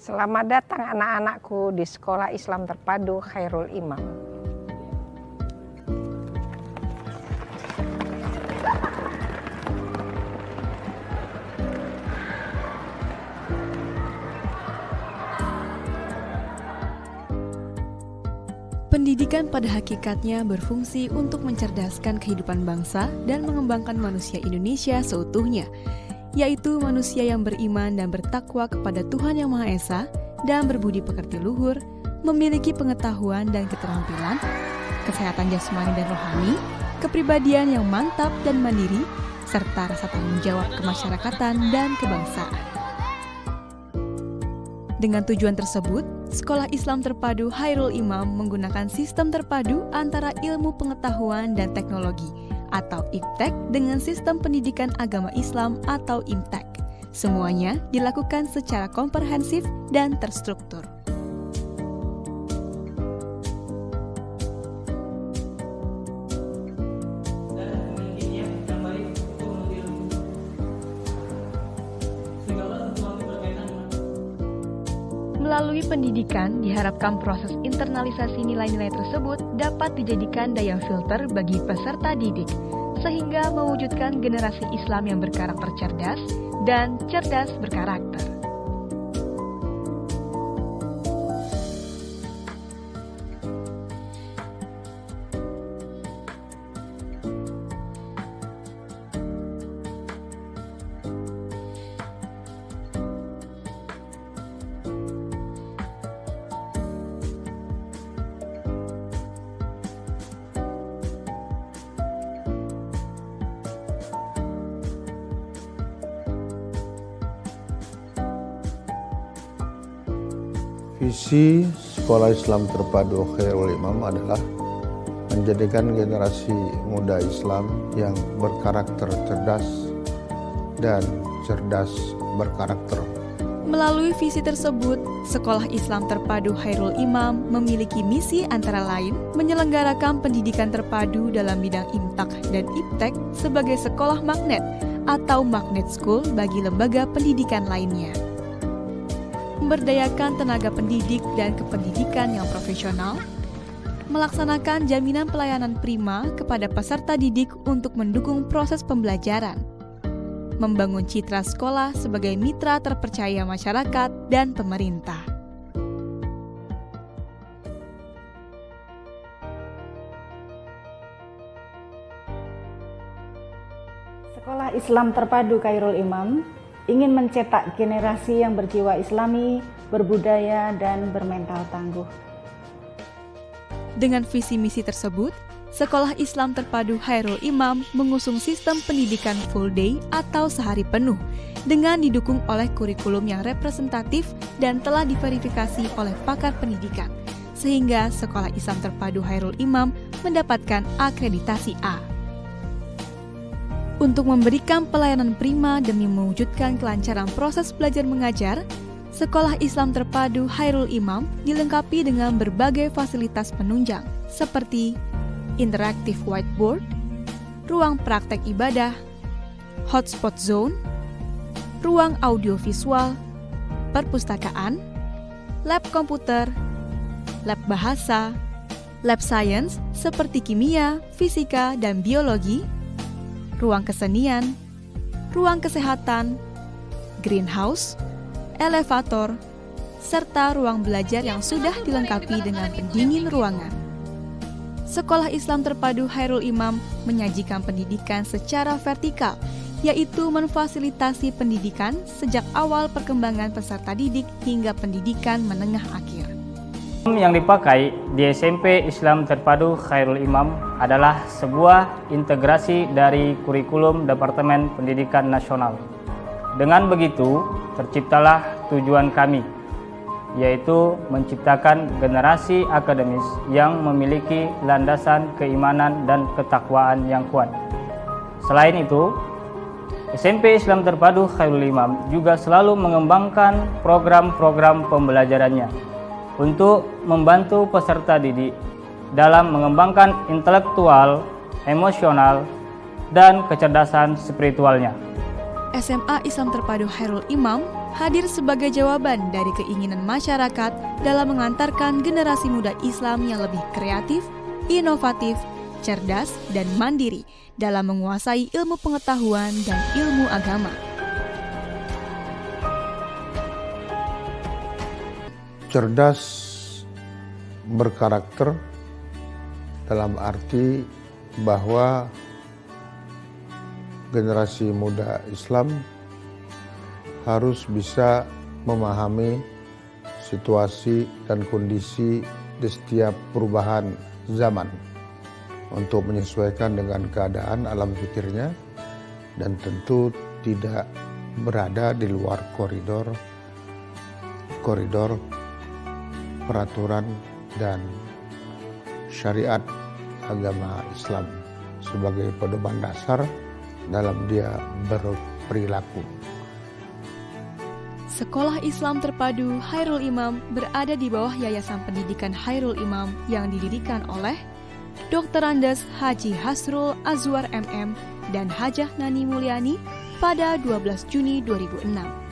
Selamat datang anak-anakku di Sekolah Islam Terpadu Khairul Imam. Pendidikan pada hakikatnya berfungsi untuk mencerdaskan kehidupan bangsa dan mengembangkan manusia Indonesia seutuhnya, yaitu manusia yang beriman dan bertakwa kepada Tuhan Yang Maha Esa dan berbudi pekerti luhur, memiliki pengetahuan dan keterampilan, kesehatan jasmani dan rohani, kepribadian yang mantap dan mandiri, serta rasa tanggung jawab kemasyarakatan dan kebangsaan. Dengan tujuan tersebut, Sekolah Islam Terpadu Khairul Imam menggunakan sistem terpadu antara ilmu pengetahuan dan teknologi atau IPTEK dengan sistem pendidikan agama Islam atau IMTEK. Semuanya dilakukan secara komprehensif dan terstruktur. Melalui pendidikan, diharapkan proses internalisasi nilai-nilai tersebut dapat dijadikan daya filter bagi peserta didik, sehingga mewujudkan generasi Islam yang berkarakter cerdas dan cerdas berkarakter. Visi Sekolah Islam Terpadu Khairul Imam adalah menjadikan generasi muda Islam yang berkarakter cerdas dan cerdas berkarakter. Melalui visi tersebut, Sekolah Islam Terpadu Khairul Imam memiliki misi antara lain menyelenggarakan pendidikan terpadu dalam bidang IMTAK dan IPTEK sebagai sekolah magnet atau magnet school bagi lembaga pendidikan lainnya. Memberdayakan tenaga pendidik dan kependidikan yang profesional, melaksanakan jaminan pelayanan prima kepada peserta didik untuk mendukung proses pembelajaran, membangun citra sekolah sebagai mitra terpercaya masyarakat dan pemerintah. Sekolah Islam Terpadu Khairul Imam ingin mencetak generasi yang berjiwa Islami, berbudaya, dan bermental tangguh. Dengan visi misi tersebut, Sekolah Islam Terpadu Khairul Imam mengusung sistem pendidikan full day atau sehari penuh dengan didukung oleh kurikulum yang representatif dan telah diverifikasi oleh pakar pendidikan, sehingga Sekolah Islam Terpadu Khairul Imam mendapatkan akreditasi A. Untuk memberikan pelayanan prima demi mewujudkan kelancaran proses belajar mengajar, Sekolah Islam Terpadu Khairul Imam dilengkapi dengan berbagai fasilitas penunjang seperti interaktif whiteboard, ruang praktek ibadah, hotspot zone, ruang audiovisual, perpustakaan, lab komputer, lab bahasa, lab science seperti kimia, fisika, dan biologi, ruang kesenian, ruang kesehatan, greenhouse, elevator, serta ruang belajar yang sudah dilengkapi dengan pendingin ruangan. Sekolah Islam Terpadu Khairul Imam menyajikan pendidikan secara vertikal, yaitu memfasilitasi pendidikan sejak awal perkembangan peserta didik hingga pendidikan menengah akhir. Yang dipakai di SMP Islam Terpadu Khairul Imam adalah sebuah integrasi dari kurikulum Departemen Pendidikan Nasional. Dengan begitu, terciptalah tujuan kami, yaitu menciptakan generasi akademis yang memiliki landasan keimanan dan ketakwaan yang kuat. Selain itu, SMP Islam Terpadu Khairul Imam juga selalu mengembangkan program-program pembelajarannya untuk membantu peserta didik dalam mengembangkan intelektual, emosional, dan kecerdasan spiritualnya. SMA Islam Terpadu Khairul Imam hadir sebagai jawaban dari keinginan masyarakat dalam mengantarkan generasi muda Islam yang lebih kreatif, inovatif, cerdas, dan mandiri dalam menguasai ilmu pengetahuan dan ilmu agama. Cerdas berkarakter dalam arti bahwa generasi muda Islam harus bisa memahami situasi dan kondisi di setiap perubahan zaman untuk menyesuaikan dengan keadaan alam pikirnya dan tentu tidak berada di luar koridor peraturan dan syariat agama Islam sebagai pedoman dasar dalam dia berperilaku. Sekolah Islam Terpadu Khairul Imam berada di bawah Yayasan Pendidikan Khairul Imam yang didirikan oleh Dr. Andes Haji Hasrul Azwar MM dan Hajah Nani Mulyani pada 12 Juni 2006.